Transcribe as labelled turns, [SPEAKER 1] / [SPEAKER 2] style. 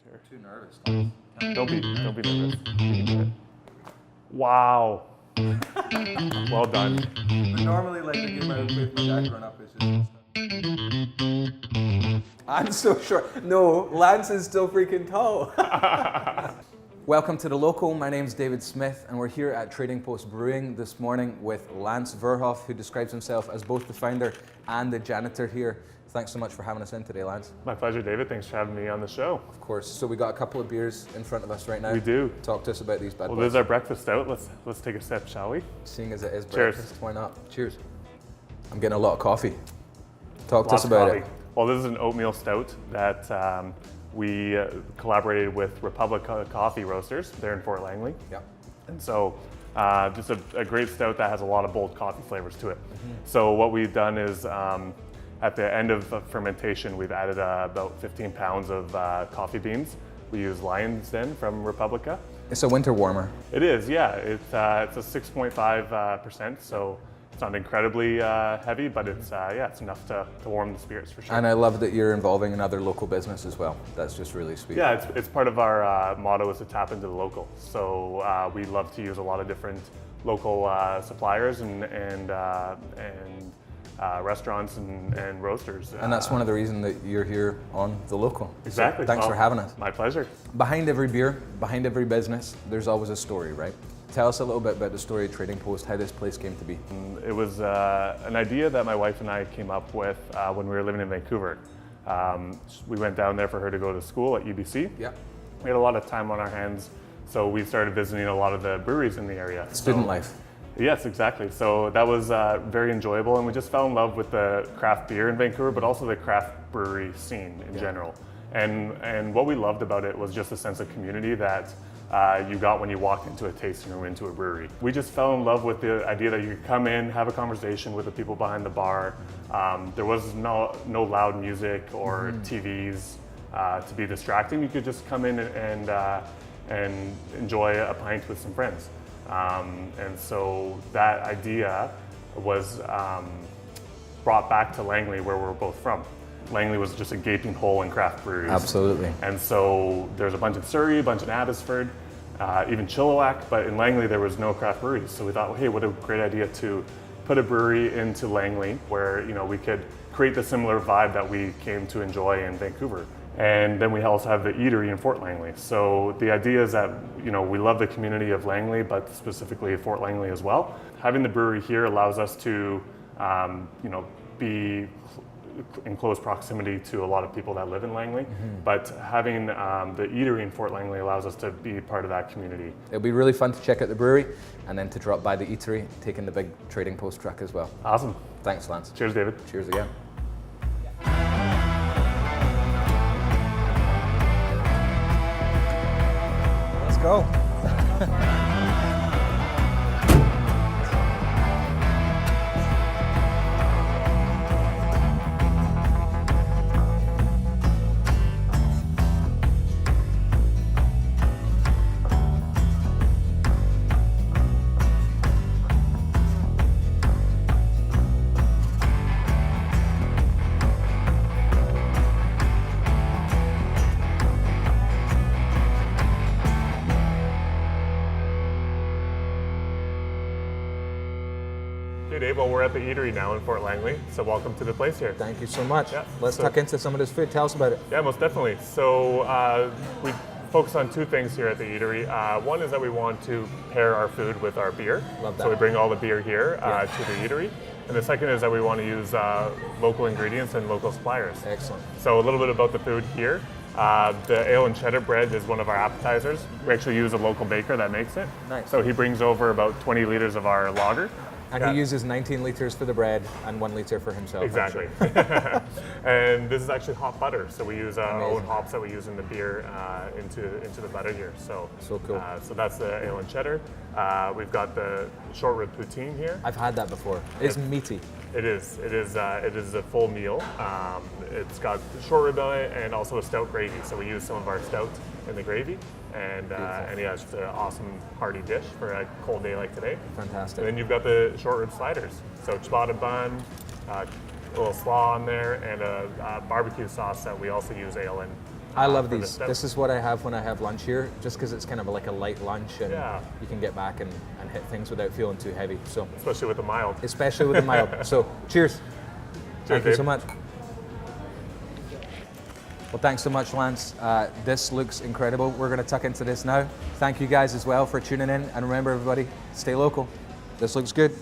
[SPEAKER 1] here.
[SPEAKER 2] Too nervous.
[SPEAKER 1] Don't be nervous. You can do it. Wow. Well done.
[SPEAKER 2] But normally, like the game I would play with my dad growing up is just. I'm so short. No, Lance is still freaking tall. Welcome to The Local. My name's David Smith, and we're here at Trading Post Brewing this morning with Lance Verhoeff, who describes himself as both the founder and the janitor here. Thanks so much for having us in today, Lance.
[SPEAKER 1] My pleasure, David. Thanks for having me on the show.
[SPEAKER 2] Of course. So we got a couple of beers in front of us right now.
[SPEAKER 1] We do.
[SPEAKER 2] Talk to us about these bad boys.
[SPEAKER 1] Well, this is our breakfast stout. Let's take a sip, shall we?
[SPEAKER 2] Seeing as it is
[SPEAKER 1] Cheers.
[SPEAKER 2] breakfast, why not? Cheers. I'm getting a lot of coffee. Talk to us about it.
[SPEAKER 1] Well, this is an oatmeal stout that we collaborated with Republic Coffee Roasters. They're in Fort Langley.
[SPEAKER 2] Yeah.
[SPEAKER 1] And so just a great stout that has a lot of bold coffee flavors to it. So what we've done is at the end of fermentation, we've added about 15 pounds of coffee beans. We use Lion's Den from Republica.
[SPEAKER 2] It's a winter warmer.
[SPEAKER 1] It is, yeah. It's a 6.5%, so it's not incredibly heavy, but it's enough to warm the spirits for sure.
[SPEAKER 2] And I love that you're involving another local business as well. That's just really sweet.
[SPEAKER 1] Yeah, it's part of our motto is to tap into the local. So we love to use a lot of different local suppliers and restaurants and roasters.
[SPEAKER 2] And that's one of the reasons that you're here on The Local.
[SPEAKER 1] Exactly.
[SPEAKER 2] So thanks for having us.
[SPEAKER 1] My pleasure.
[SPEAKER 2] Behind every beer, behind every business, there's always a story, right? Tell us a little bit about the story of Trading Post, how this place came to be.
[SPEAKER 1] It was an idea that my wife and I came up with when we were living in Vancouver. We went down there for her to go to school at UBC.
[SPEAKER 2] Yeah.
[SPEAKER 1] We had a lot of time on our hands, so we started visiting a lot of the breweries in the area.
[SPEAKER 2] Student life.
[SPEAKER 1] Yes, exactly. So that was very enjoyable, and we just fell in love with the craft beer in Vancouver, but also the craft brewery scene in general. And what we loved about it was just a sense of community that you got when you walked into a tasting room, into a brewery. We just fell in love with the idea that you could come in, have a conversation with the people behind the bar. There was no loud music or TVs to be distracting. You could just come in and enjoy a pint with some friends. And so that idea was brought back to Langley, where we're both from. Langley was just a gaping hole in craft breweries.
[SPEAKER 2] Absolutely.
[SPEAKER 1] And so there's a bunch in Surrey, a bunch in Abbotsford, even Chilliwack, but in Langley there was no craft breweries. So we thought, well, hey, what a great idea to put a brewery into Langley where we could create the similar vibe that we came to enjoy in Vancouver. And then we also have the eatery in Fort Langley. So the idea is that we love the community of Langley, but specifically Fort Langley as well. Having the brewery here allows us to be in close proximity to a lot of people that live in Langley, but having the eatery in Fort Langley allows us to be part of that community.
[SPEAKER 2] It'll be really fun to check out the brewery and then to drop by the eatery, taking the big Trading Post truck as well.
[SPEAKER 1] Awesome.
[SPEAKER 2] Thanks, Lance.
[SPEAKER 1] Cheers, David.
[SPEAKER 2] Cheers again. Let's go.
[SPEAKER 1] Hey Dave, well we're at the eatery now in Fort Langley, so welcome to the place here.
[SPEAKER 2] Thank you so much.
[SPEAKER 1] Yeah,
[SPEAKER 2] Let's tuck into some of this food. Tell us about it.
[SPEAKER 1] Yeah, most definitely. So we focus on two things here at the eatery. One is that we want to pair our food with our beer.
[SPEAKER 2] Love that.
[SPEAKER 1] So we bring all the beer here to the eatery. And the second is that we want to use local ingredients and local suppliers.
[SPEAKER 2] Excellent.
[SPEAKER 1] So a little bit about the food here. The ale and cheddar bread is one of our appetizers. We actually use a local baker that makes it.
[SPEAKER 2] Nice.
[SPEAKER 1] So he brings over about 20 liters of our lager.
[SPEAKER 2] And he uses 19 liters for the bread and 1 liter for himself.
[SPEAKER 1] Exactly. And this is actually hot butter. So we use our own hops that we use in the beer into the butter here. So
[SPEAKER 2] cool.
[SPEAKER 1] So that's the ale and cheddar. We've got the short rib poutine here.
[SPEAKER 2] I've had that before. It's meaty.
[SPEAKER 1] It is. It is a full meal. It's got short rib on it and also a stout gravy. So we use some of our stout in the gravy. And yeah, it's just an awesome hearty dish for a cold day like today.
[SPEAKER 2] Fantastic.
[SPEAKER 1] And then you've got the short rib sliders. So ciabatta bun, a little slaw on there, and a barbecue sauce that we also use ale in.
[SPEAKER 2] I love
[SPEAKER 1] for the
[SPEAKER 2] these.
[SPEAKER 1] stout.
[SPEAKER 2] This is what I have when I have lunch here, just because it's kind of like a light lunch, and
[SPEAKER 1] Yeah.
[SPEAKER 2] you can get back and hit things without feeling too heavy. So,
[SPEAKER 1] Especially with the mild.
[SPEAKER 2] especially with the mild. So, cheers. Thank you
[SPEAKER 1] Dave.
[SPEAKER 2] so much. Well, thanks so much, Lance. This looks incredible. We're going to tuck into this now. Thank you guys as well for tuning in. And remember, everybody, stay local. This looks good.